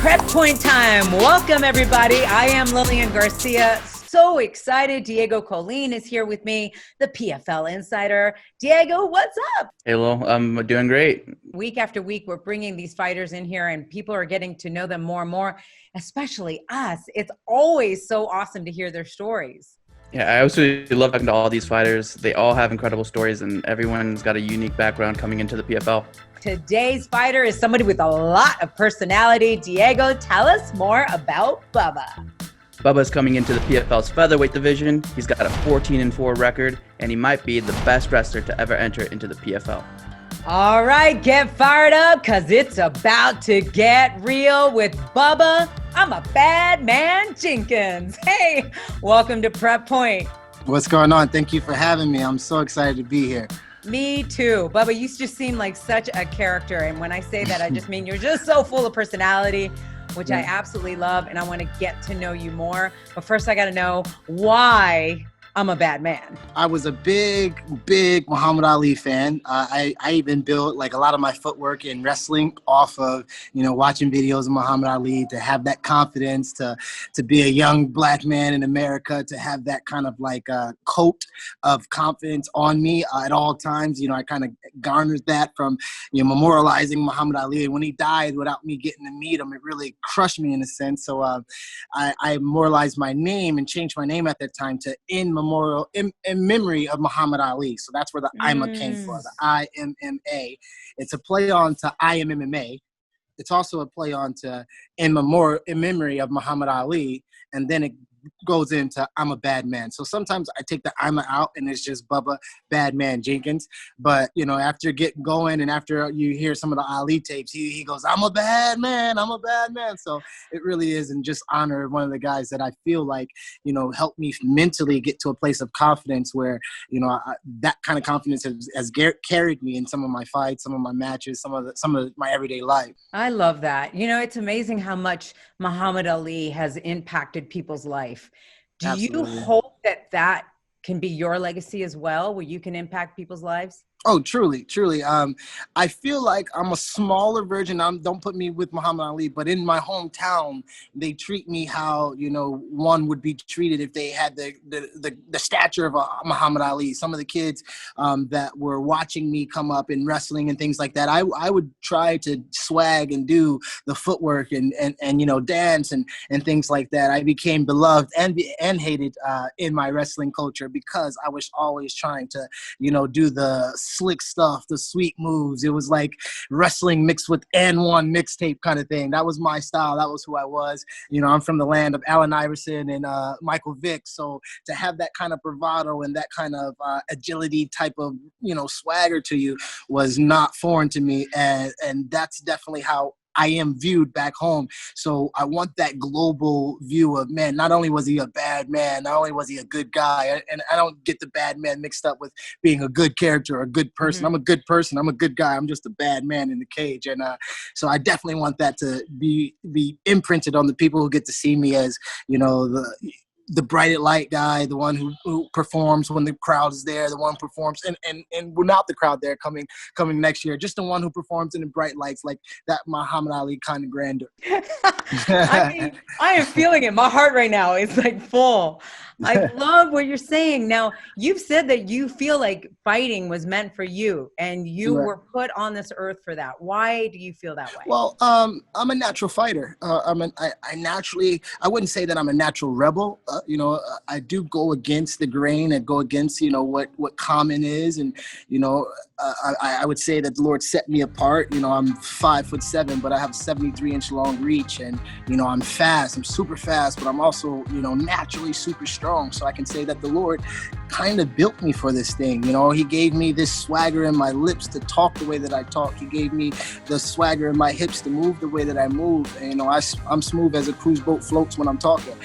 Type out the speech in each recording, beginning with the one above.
Prep Point time. Welcome, everybody. I am Lillian Garcia. So excited. Diego Colleen is here with me, the PFL Insider. Diego, what's up? Hey, Lil, I'm doing great. Week after week, we're bringing these fighters in here and people are getting to know them more and more, especially us. It's always so awesome to hear their stories. Yeah, I absolutely love talking to all these fighters. They all have incredible stories, and everyone's got a unique background coming into the PFL. Today's fighter is somebody with a lot of personality. Diego, tell us more about Bubba. Bubba's coming into the PFL's featherweight division. He's got a 14-4 record, and he might be the best wrestler to ever enter into the PFL. All right, get fired up because it's about to get real with Bubba. I'm a bad man, Jenkins. Hey, welcome to Prep Point. What's going on? Thank you for having me. I'm so excited to be here. Me too. Bubba, you just seem like such a character. And when I say that, I just mean you're just so full of personality, which I absolutely love. And I want to get to know you more. But first, I got to know why I'm a bad man. I was a big Muhammad Ali fan. I even built like a lot of my footwork in wrestling off of, watching videos of Muhammad Ali, to have that confidence, to be a young black man in America, to have that kind of like coat of confidence on me at all times. I kind of garnered that from, memorializing Muhammad Ali. And when he died without me getting to meet him, it really crushed me in a sense. So I memorialized my name and changed my name at that time to memorial in memory of Muhammad Ali. So that's where the IMA came from, the IMMA. It's a play on to I am MMA. It's also a play on to in memory of Muhammad Ali, and then it goes into I'm a bad man. So sometimes I take the IMA out and it's just Bubba Bad Man Jenkins. But after getting going and after you hear some of the Ali tapes, he goes, I'm a bad man, I'm a bad man. So it really is in just honor of one of the guys that I feel like helped me mentally get to a place of confidence where that kind of confidence has carried me in some of my fights, some of my matches, some of my everyday life. I love that. It's amazing how much Muhammad Ali has impacted people's life. Do Absolutely. you hope that can be your legacy as well, where you can impact people's lives? Oh, truly. I feel like I'm a smaller version. Don't put me with Muhammad Ali, but in my hometown, they treat me how, one would be treated if they had the stature of a Muhammad Ali. Some of the kids that were watching me come up in wrestling and things like that, I would try to swag and do the footwork and dance and things like that. I became beloved and hated in my wrestling culture because I was always trying to, do the slick stuff, the sweet moves. It was like wrestling mixed with N1 mixtape kind of thing. That was my style. That was who I was. I'm from the land of Allen Iverson and Michael Vick. So to have that kind of bravado and that kind of agility type of, swagger to you was not foreign to me. And that's definitely how I am viewed back home. So I want that global view of, man, not only was he a bad man, not only was he a good guy, and I don't get the bad man mixed up with being a good character or a good person. Mm-hmm. I'm a good person. I'm a good guy. I'm just a bad man in the cage. And so I definitely want that to be imprinted on the people who get to see me as, the bright light guy, the one who performs when the crowd is there, the one who performs and without the crowd there coming next year, just the one who performs in the bright lights, like that Muhammad Ali kind of grandeur. I am feeling it. My heart right now is like full. I love what you're saying. Now, you've said that you feel like fighting was meant for you and you were put on this earth for that. Why do you feel that way? Well, I'm a natural fighter. I wouldn't say that I'm a natural rebel. I do go against the grain and go against, what common is. And, I would say that the Lord set me apart. I'm 5'7", but I have a 73-inch long reach, and, I'm fast. I'm super fast, but I'm also, naturally super strong. So I can say that the Lord kind of built me for this thing. He gave me this swagger in my lips to talk the way that I talk. He gave me the swagger in my hips to move the way that I move. And, I'm smooth as a cruise boat floats when I'm talking.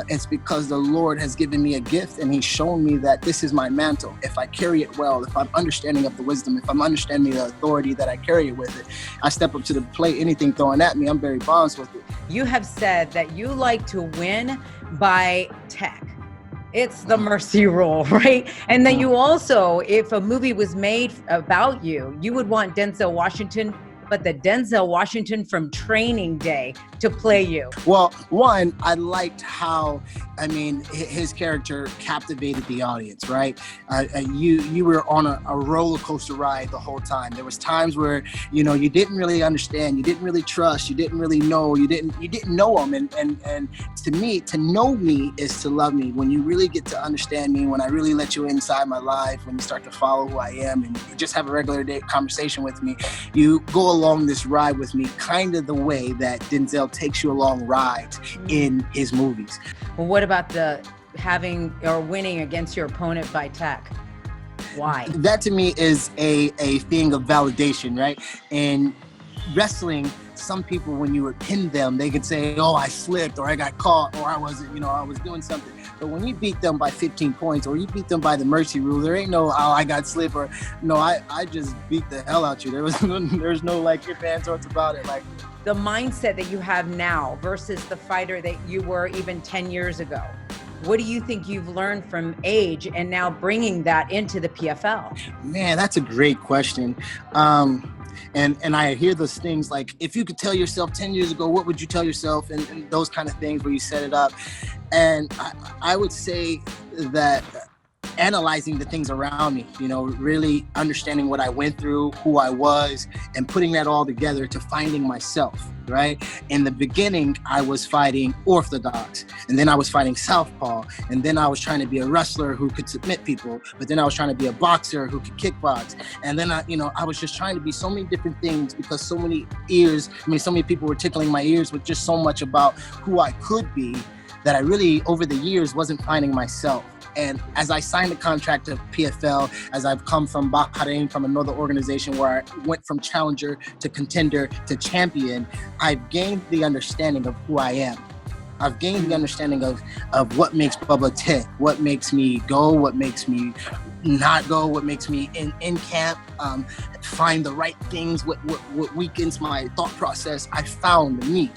It's because the Lord has given me a gift, and he's shown me that this is my mantle. If I carry it well, if I'm understanding of the wisdom, if I'm understanding the authority that I carry with it, I step up to the plate, anything thrown at me, I'm Barry Bonds with it. You have said that you like to win by tech. It's the mercy rule, right? And then you also, if a movie was made about you, you would want Denzel Washington but the Denzel Washington from Training Day to play you? Well, one, I liked how, I mean, his character captivated the audience, right? You were on a roller coaster ride the whole time. There was times where, you know, you didn't really understand, you didn't really trust, you didn't really know, you didn't know him. And to me, to know me is to love me. When you really get to understand me, when I really let you inside my life, when you start to follow who I am and you just have a regular day conversation with me, you go along this ride with me, kind of the way that Denzel takes you along rides in his movies. Well, what about the having or winning against your opponent by tech? Why? That to me is a thing of validation, right? And wrestling, some people, when you would pin them, they could say, oh, I slipped, or I got caught, or I wasn't, you know, I was doing something. But when you beat them by 15 points, or you beat them by the mercy rule, there ain't no, oh, I got slipped, or no, I just beat the hell out you. There's no like ifs, ands, or about it. Like the mindset that you have now versus the fighter that you were even 10 years ago. What do you think you've learned from age and now bringing that into the PFL? Man, that's a great question. And I hear those things like, if you could tell yourself 10 years ago, what would you tell yourself? And those kind of things where you set it up. And I would say that analyzing the things around me, you know, really understanding what I went through, who I was, and putting that all together to finding myself, right? In the beginning, I was fighting orthodox, and then I was fighting southpaw, and then I was trying to be a wrestler who could submit people, but then I was trying to be a boxer who could kickbox. And then I was just trying to be so many different things because so many people were tickling my ears with just so much about who I could be that I really, over the years, wasn't finding myself. And as I signed the contract to PFL, as I've come from Bahrain, from another organization where I went from challenger to contender to champion, I've gained the understanding of who I am. I've gained the understanding of what makes Bubba tick, what makes me go, what makes me not go, what makes me in camp, find the right things, what weakens my thought process. I found me.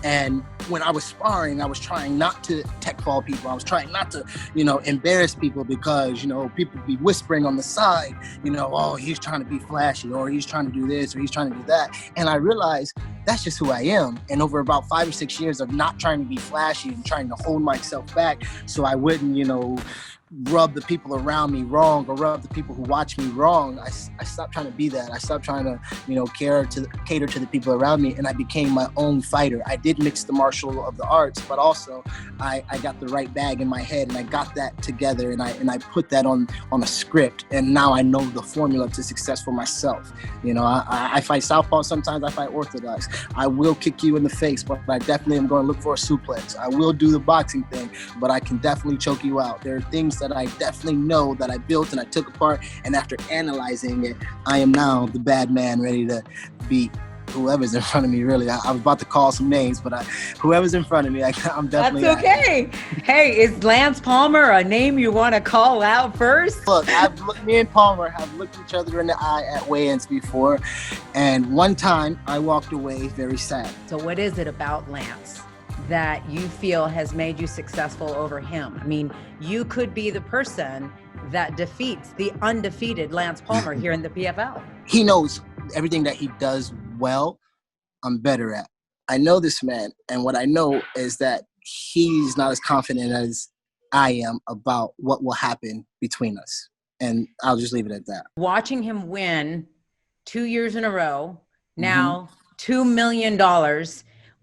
And when I was sparring, I was trying not to tech fall people. I was trying not to, embarrass people because, people be whispering on the side, oh, he's trying to be flashy, or he's trying to do this, or he's trying to do that. And I realized that's just who I am. And over about 5 or 6 years of not trying to be flashy and trying to hold myself back so I wouldn't, rub the people around me wrong or rub the people who watch me wrong, I stopped trying to be that. I stopped trying to, cater to the people around me, and I became my own fighter. I did mix the martial of the arts, but also I got the right bag in my head, and I got that together, and I put that on a script, and now I know the formula to success for myself. I fight southpaw sometimes, I fight orthodox. I will kick you in the face, but I definitely am going to look for a suplex. I will do the boxing thing, but I can definitely choke you out. There are things that I definitely know that I built and I took apart, and after analyzing it, I am now the bad man ready to beat whoever's in front of me, really. I was about to call some names, but whoever's in front of me, I'm definitely... That's okay. Hey, is Lance Palmer a name you want to call out first? Look, me and Palmer have looked each other in the eye at weigh-ins before, and one time I walked away very sad. So what is it about Lance that you feel has made you successful over him? I mean, you could be the person that defeats the undefeated Lance Palmer here in the PFL. He knows everything that he does well, I'm better at. I know this man, and what I know is that he's not as confident as I am about what will happen between us. And I'll just leave it at that. Watching him win 2 years in a row, now $2 million,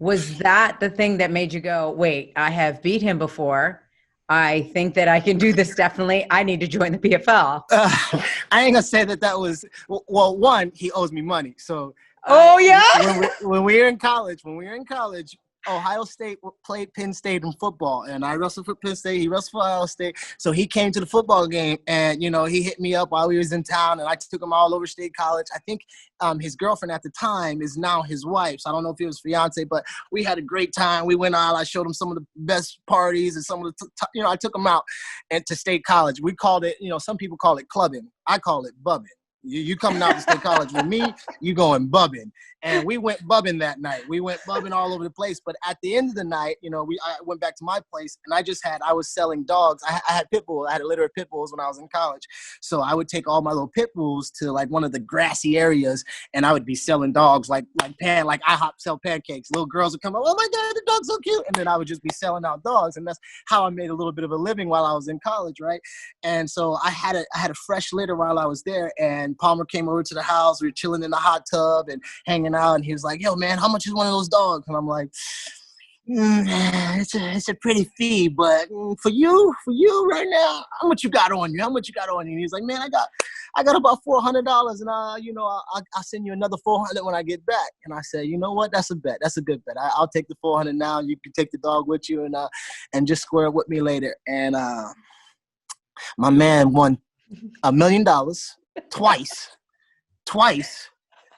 was that the thing that made you go, wait, I have beat him before. I think that I can do this definitely. I need to join the PFL. I ain't gonna say that was, well, one, he owes me money. So when we were in college, Ohio State played Penn State in football, and I wrestled for Penn State. He wrestled for Ohio State. So he came to the football game, and, he hit me up while we was in town, and I took him all over State College. I think his girlfriend at the time is now his wife. So I don't know if he was fiance, but we had a great time. We went out. I showed him some of the best parties and some of the, I took him out and to State College. We called it, some people call it clubbing. I call it bubbing. You coming out to state college with me, you going bubbing. And we went bubbing that night. We went bubbing all over the place. But at the end of the night, you know, I went back to my place, and I was selling dogs. I had pit bulls. I had a litter of pit bulls when I was in college. So I would take all my little pit bulls to like one of the grassy areas, and I would be selling dogs like IHOP sell pancakes. Little girls would come up, oh my God, the dog's so cute. And then I would just be selling out dogs. And that's how I made a little bit of a living while I was in college, right? And so I had a fresh litter while I was there, and Palmer came over to the house. We were chilling in the hot tub and hanging out, and he was like, yo, man, how much is one of those dogs? And I'm like, it's a pretty fee, but for you right now, how much you got on you? And he's like, man, I got about $400, and I'll send you another $400 when I get back. And I said, you know what? That's a bet. That's a good bet. I'll take the $400 now. You can take the dog with you, and just square it with me later. And my man won $1 million twice.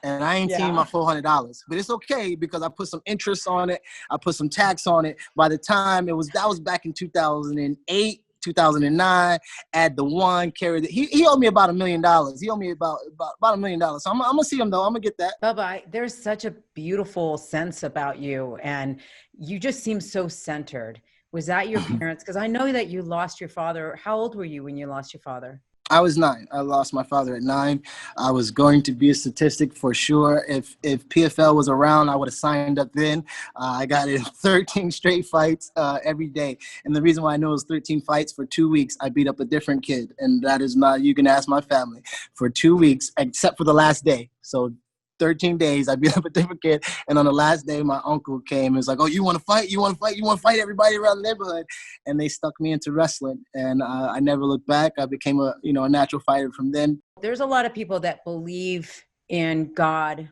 And I ain't seen my $400, but it's okay because I put some interest on it. I put some tax on it. By the time that was back in 2008, 2009. Add the one, carry he owed me about $1 million. He owed me about $1 million. So I'm gonna see him though. I'm gonna get that. Bubba, there's such a beautiful sense about you, and you just seem so centered. Was that your parents? Because I know that you lost your father. How old were you when you lost your father? I was 9. I lost my father at 9. I was going to be a statistic for sure. If PFL was around, I would have signed up then. I got in 13 straight fights every day. And the reason why I know it was 13 fights, for 2 weeks, I beat up a different kid. And that is not, you can ask my family. For 2 weeks, except for the last day. So 13 days, I beat up a different kid. And on the last day, my uncle came and was like, oh, you want to fight? You want to fight? You want to fight everybody around the neighborhood? And they stuck me into wrestling. And I never looked back. I became a natural fighter from then. There's a lot of people that believe in God,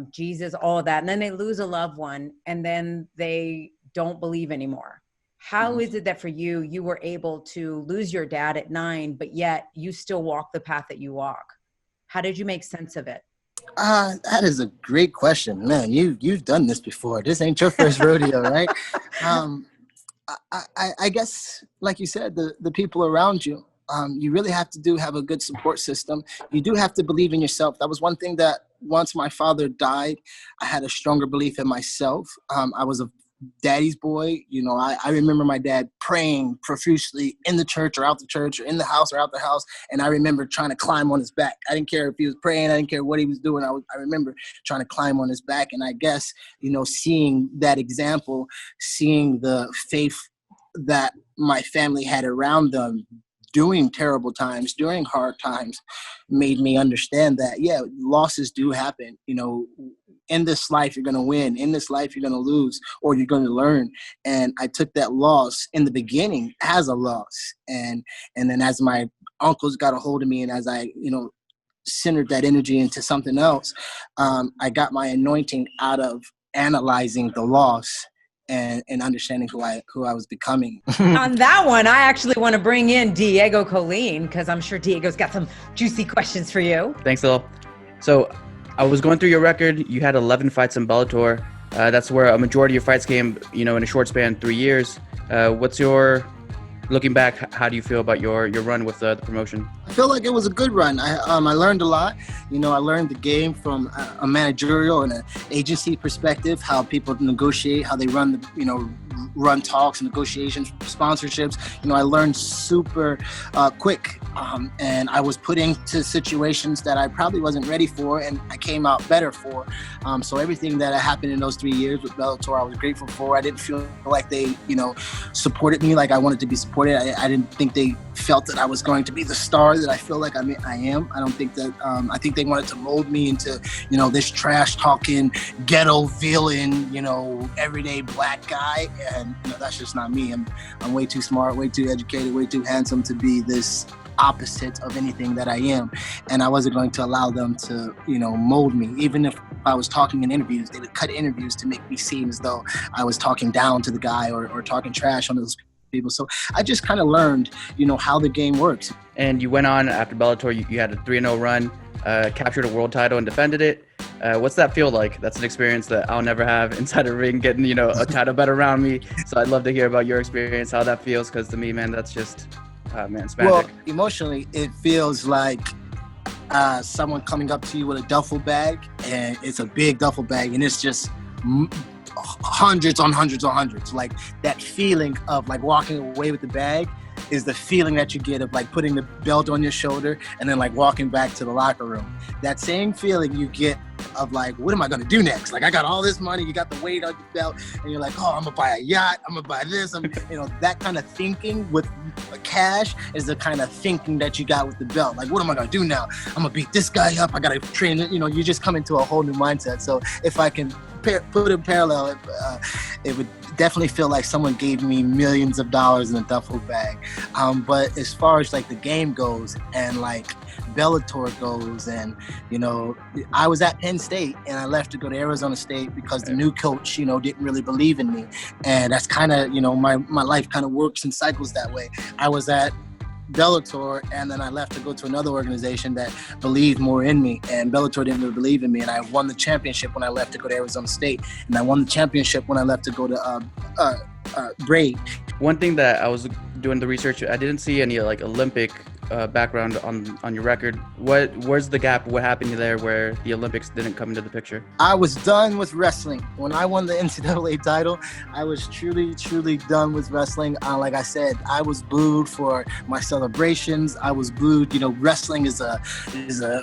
Jesus, all of that. And then they lose a loved one, and then they don't believe anymore. How is it that for you, you were able to lose your dad at 9, but yet you still walk the path that you walk? How did you make sense of it? That is a great question, man. You've done this before. This ain't your first rodeo, right? I guess, like you said, the people around you. You really have to have a good support system. You do have to believe in yourself. That was one thing that once my father died, I had a stronger belief in myself. I was a daddy's boy. I remember my dad praying profusely in the church or out the church, or in the house or out the house. And I remember trying to climb on his back. I didn't care if he was praying. I didn't care what he was doing. I remember trying to climb on his back. And I guess, seeing that example, seeing the faith that my family had around them during terrible times, during hard times, made me understand that, losses do happen. In this life, you're going to win. In this life, you're going to lose, or you're going to learn. And I took that loss in the beginning as a loss. And then as my uncles got a hold of me, and as I, centered that energy into something else, I got my anointing out of analyzing the loss and understanding who I was becoming. On that one, I actually want to bring in Diego Colleen, because I'm sure Diego's got some juicy questions for you. Thanks, Lil. So I was going through your record. You had 11 fights in Bellator. That's where a majority of your fights came, in a short span, 3 years. Looking back, how do you feel about your run with the promotion? I feel like it was a good run. I learned a lot. I learned the game from a managerial and an agency perspective, how people negotiate, how they run run talks, negotiations, sponsorships. I learned super quick, and I was put into situations that I probably wasn't ready for, and I came out better for. So everything that happened in those 3 years with Bellator, I was grateful for. I didn't feel like they, supported me like I wanted to be supported. I didn't think they felt that I was going to be the star that I feel like I am. I don't think that, I think they wanted to mold me into, this trash talking, ghetto villain, everyday black guy. And that's just not me. I'm way too smart, way too educated, way too handsome to be this opposite of anything that I am. And I wasn't going to allow them to, mold me. Even if I was talking in interviews, they would cut interviews to make me seem as though I was talking down to the guy or talking trash on those people. So I just kind of learned, how the game works. And you went on after Bellator, you had a 3-0 run, captured a world title and defended it. What's that feel like? That's an experience that I'll never have inside a ring, getting, a title bet around me. So I'd love to hear about your experience, how that feels, because to me, man, that's just, it's magic. Well, emotionally, it feels like someone coming up to you with a duffel bag, and it's a big duffel bag, and it's just hundreds on hundreds on hundreds. Like that feeling of like walking away with the bag is the feeling that you get of like putting the belt on your shoulder and then like walking back to the locker room. That same feeling you get of like, what am I gonna do next? Like I got all this money, you got the weight on your belt, and you're like, oh, I'm gonna buy a yacht, I'm gonna buy this. That kind of thinking with cash is the kind of thinking that you got with the belt. Like, what am I gonna do now? I'm gonna beat this guy up, I gotta train it. You just come into a whole new mindset. So if I can put it in parallel, it would definitely feel like someone gave me millions of dollars in a duffel bag. But as far as like the game goes and like Bellator goes, and I was at Penn State and I left to go to Arizona State because the new coach didn't really believe in me, and that's kind of my life kind of works in cycles that way. I was at Bellator, and then I left to go to another organization that believed more in me, and Bellator didn't really believe in me, and I won the championship when I left to go to Arizona State, and I won the championship when I left to go to Braid. One thing that I was doing the research, I didn't see any like Olympic background on your record. Where's the gap? What happened there where the Olympics didn't come into the picture? I was done with wrestling. When I won the NCAA title, I was truly done with wrestling. Like I said, I was booed for my celebrations. I was booed. Wrestling is a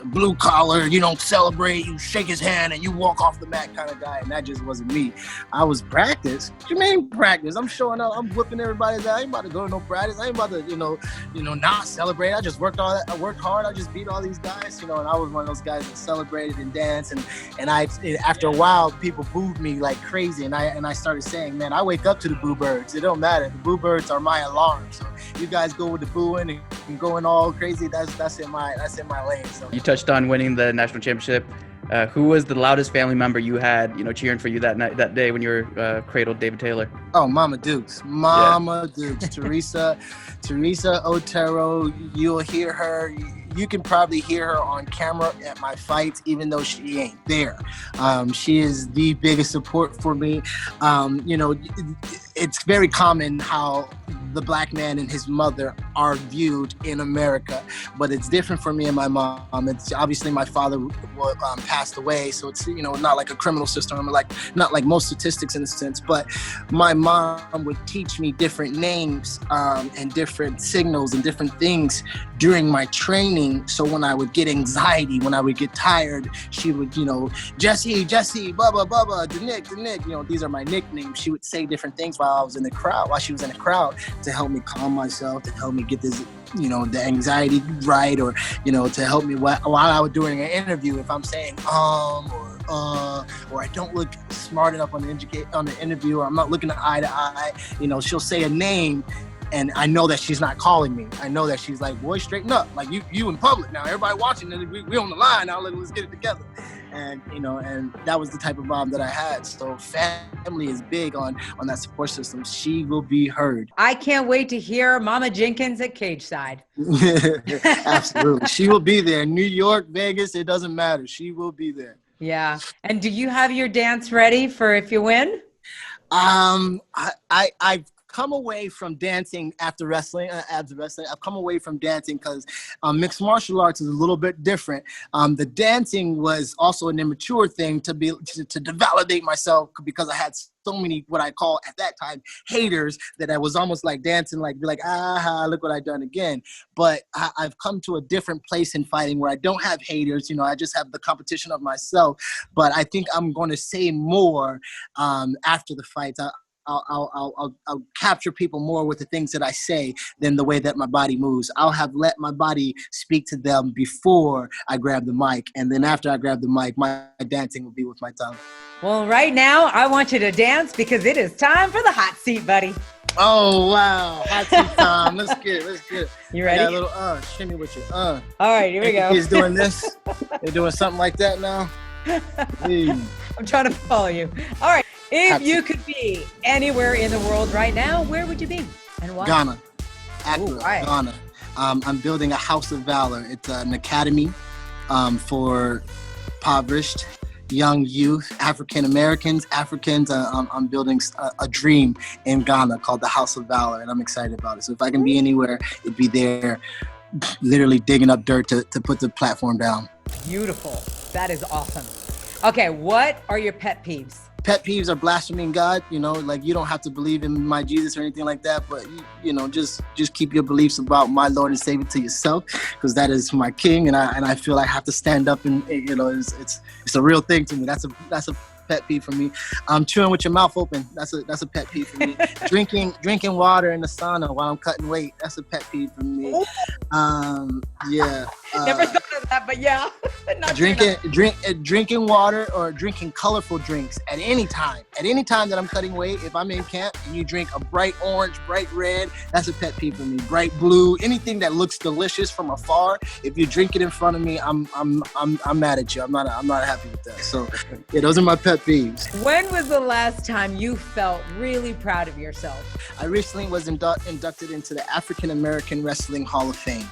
blue collar. You don't celebrate. You shake his hand and you walk off the mat kind of guy. And that just wasn't me. I was practice. What you mean practice? I'm showing up. I'm whooping everybody's ass. I ain't about to go to no practice. I ain't about to not celebrate. I just worked hard. I just beat all these guys, and I was one of those guys that celebrated and danced. And after a while, people booed me like crazy. And I started saying, man, I wake up to the boo birds. It don't matter. The boo birds are my alarm. So you guys go with the booing and going all crazy. That's in my lane. So you touched on winning the national championship. Who was the loudest family member you had, cheering for you that day when you were cradled David Taylor? Oh, Mama Dukes, Dukes, Teresa Otero. You'll hear her. You can probably hear her on camera at my fights, even though she ain't there. She is the biggest support for me. It's very common how the black man and his mother are viewed in America, but it's different for me and my mom. It's obviously my father passed away, so it's not like a criminal system, not like most statistics in a sense. But my mom would teach me different names and different signals and different things during my training. So when I would get anxiety, when I would get tired, she would Jesse, Bubba, the Nick. These are my nicknames. She would say different things while she was in the crowd, to help me calm myself, to help me get this, the anxiety right, or, to help me while I was doing an interview, if I'm saying, or I don't look smart enough on the interview, or I'm not looking eye to eye, she'll say a name, and I know that she's not calling me. I know that she's like, boy, straighten up. Like you in public now, everybody watching, and we on the line now, let's get it together. And and that was the type of mom that I had. So family is big on that support system. She will be heard. I can't wait to hear Mama Jenkins at Cage Side. Absolutely. She will be there. New York, Vegas, it doesn't matter. She will be there. Yeah. And do you have your dance ready for if you win? I've come away from dancing after wrestling. I've come away from dancing because mixed martial arts is a little bit different. The dancing was also an immature thing to validate myself, because I had so many, what I call at that time, haters, that I was almost like dancing, like, be like, look what I done again. But I've come to a different place in fighting where I don't have haters. I just have the competition of myself. But I think I'm going to say more after the fights. I'll capture people more with the things that I say than the way that my body moves. I'll have let my body speak to them before I grab the mic. And then after I grab the mic, my dancing will be with my tongue. Well, right now, I want you to dance because it is time for the hot seat, buddy. Oh, wow. Hot seat time. Let's get it. You ready? Got a little shimmy with you. All right, here we go. He's doing this. They're doing something like that now. Hey. I'm trying to follow you. All right. If you could be anywhere in the world right now, where would you be and why? Ghana. Ghana. I'm building a House of Valor. It's an academy for impoverished young youth, African Americans. I'm building a dream in Ghana called the House of Valor, and I'm excited about it. So if I can be anywhere, it'd be there literally digging up dirt to put the platform down. Beautiful. That is awesome. Okay, what are your pet peeves? Pet peeves are blaspheming God. You know, like, you don't have to believe in my Jesus or anything like that, but you know, just keep your beliefs about my Lord and Savior to yourself, because that is my King, and I feel I have to stand up, and you know, it's a real thing to me. That's a pet peeve for me. Chewing with your mouth open. That's a pet peeve for me. drinking water in the sauna while I'm cutting weight. That's a pet peeve for me. Yeah. Never thought of that, but yeah. Not drinking water or drinking colorful drinks at any time that I'm cutting weight. If I'm in camp and you drink a bright orange, bright red, that's a pet peeve for me. Bright blue, anything that looks delicious from afar, if you drink it in front of me, I'm mad at you. I'm not happy with that. So yeah, those are my pet peeves. When was the last time you felt really proud of yourself? I recently was inducted into the African American Wrestling Hall of Fame.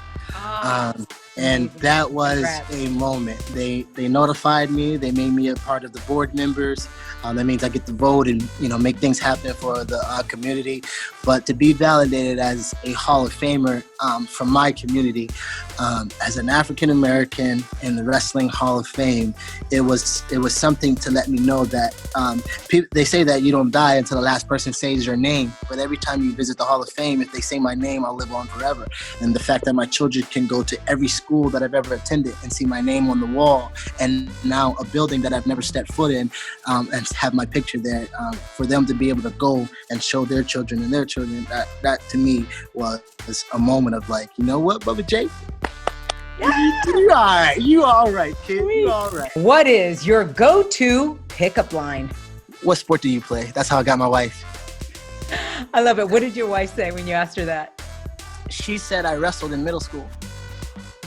And that was a moment. They notified me. They made me a part of the board members. That means I get to vote and, you know, make things happen for the community. But to be validated as a Hall of Famer from my community, as an African American in the Wrestling Hall of Fame, it was something to let me know that they say that you don't die until the last person says your name. But every time you visit the Hall of Fame, if they say my name, I'll live on forever. And the fact that my children can go to every school that I've ever attended and see my name on the wall, and now a building that I've never stepped foot in, and have my picture there, for them to be able to go and show their children and their children, that to me was a moment of like, you know what, Bubba J? You all right. You all right, kid. You all right. What is your go-to pickup line? What sport do you play? That's how I got my wife. I love it. What did your wife say when you asked her that? She said I wrestled in middle school.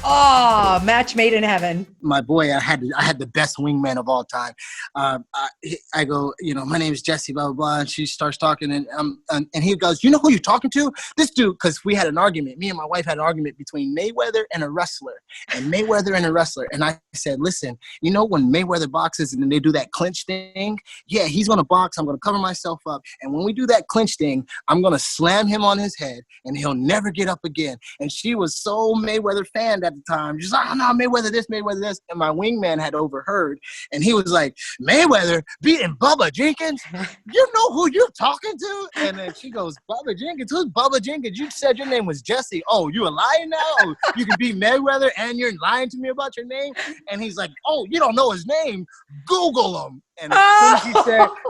Oh, match made in heaven. My boy, I had the best wingman of all time. I go, you know, my name is Jesse, blah, blah, blah. And she starts talking, and he goes, you know who you're talking to? This dude, because we had an argument. Me and my wife had an argument between Mayweather and a wrestler. And I said, listen, you know when Mayweather boxes and then they do that clinch thing? Yeah, he's going to box. I'm going to cover myself up. And when we do that clinch thing, I'm going to slam him on his head, and he'll never get up again. And she was so Mayweather fan at the time. She's like, oh, no, Mayweather this. And my wingman had overheard, and he was like, Mayweather beating Bubba Jenkins? You know who you're talking to? And then she goes, Bubba Jenkins? Who's Bubba Jenkins? You said your name was Jesse. Oh, you a liar now? Oh, you can beat Mayweather and you're lying to me about your name? And he's like, oh, you don't know his name? Google him. And as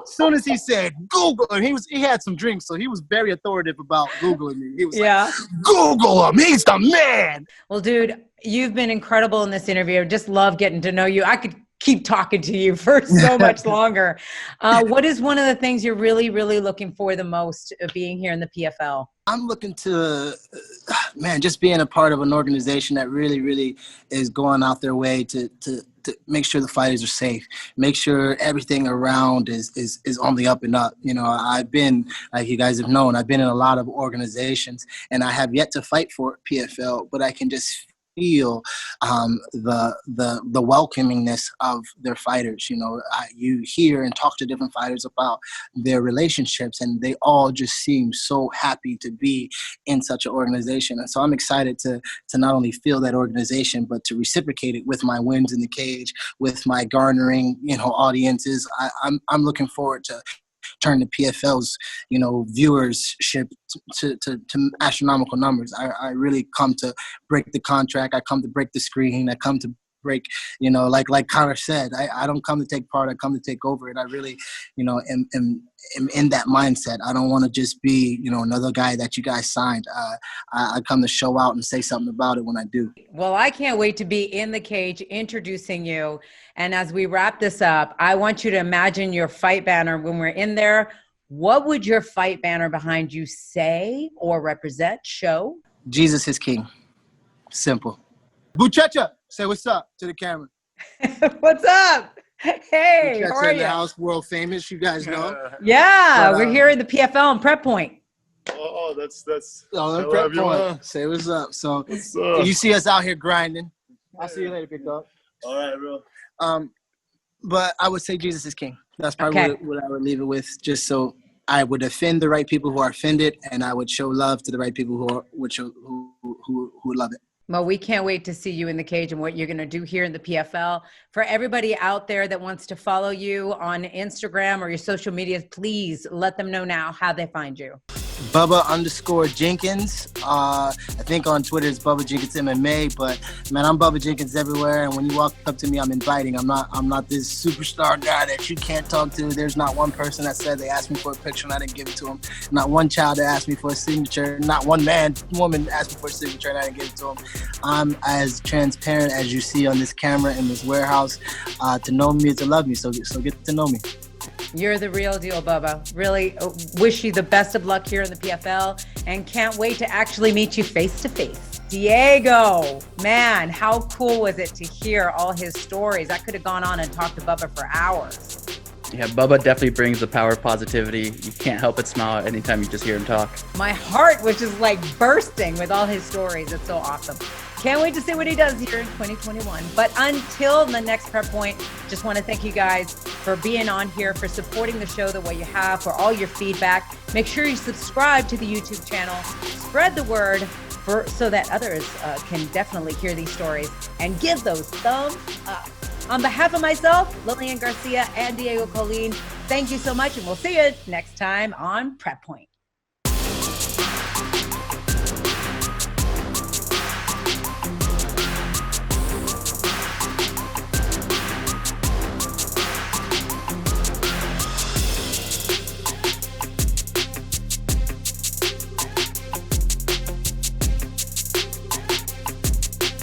soon as he said Google, and he had some drinks, so he was very authoritative about Googling me. He was like, Google him, he's the man. Well, dude, you've been incredible in this interview. I just love getting to know you. I could keep talking to you for so much longer. What is one of the things you're really, really looking for the most of being here in the PFL? I'm looking to, just being a part of an organization that really, really is going out their way to make sure the fighters are safe, make sure everything around is on the up and up. You know, I've been, like you guys have known, I've been in a lot of organizations, and I have yet to fight for PFL, but I can just feel the welcomingness of their fighters. You know, you hear and talk to different fighters about their relationships, and they all just seem so happy to be in such an organization. And so I'm excited to not only feel that organization, but to reciprocate it with my wins in the cage, with my garnering, you know, audiences. I'm looking forward to turn the PFL's, you know, viewership to astronomical numbers. I really come to break the contract. I come to break the screen. I come to break, you know, like Connor said, I don't come to take part. I come to take over. And I really, you know, am in that mindset. I don't want to just be, you know, another guy that you guys signed. I come to show out and say something about it when I do. Well, I can't wait to be in the cage introducing you. And as we wrap this up, I want you to imagine your fight banner when we're in there. What would your fight banner behind you say or represent, show? Jesus is King. Simple. Buchacha, say what's up to the camera. What's up? Hey, how are in you? The house, world famous, you guys know. Yeah, we're here in the PFL and Prep Point. That's Prep Point. Say what's up. So you see us out here grinding. I'll see you later, big dog. All right, bro. But I would say Jesus is King. That's probably what I would leave it with, just so I would offend the right people who are offended, and I would show love to the right people who would love it. Well, we can't wait to see you in the cage and what you're going to do here in the PFL. For everybody out there that wants to follow you on Instagram or your social medias, please let them know now how they find you. Bubba_Jenkins. I think on Twitter it's Bubba Jenkins MMA, but man, I'm Bubba Jenkins everywhere. And when you walk up to me, I'm inviting. I'm not this superstar guy that you can't talk to. There's not one person that said they asked me for a picture and I didn't give it to them. Not one child that asked me for a signature. Not one woman asked me for a signature and I didn't give it to them. I'm as transparent as you see on this camera in this warehouse. To know me is to love me. So get to know me. You're the real deal, Bubba. Really wish you the best of luck here in the PFL and can't wait to actually meet you face to face. Diego, man, how cool was it to hear all his stories? I could have gone on and talked to Bubba for hours. Yeah, Bubba definitely brings the power of positivity. You can't help but smile anytime you just hear him talk. My heart was just like bursting with all his stories. It's so awesome. Can't wait to see what he does here in 2021. But until the next prep point, just want to thank you guys for being on here, for supporting the show the way you have, for all your feedback. Make sure you subscribe to the YouTube channel. Spread the word so that others can definitely hear these stories and give those thumbs up. On behalf of myself, Lillian Garcia, and Diego Colleen, thank you so much, and we'll see you next time on Prep Point.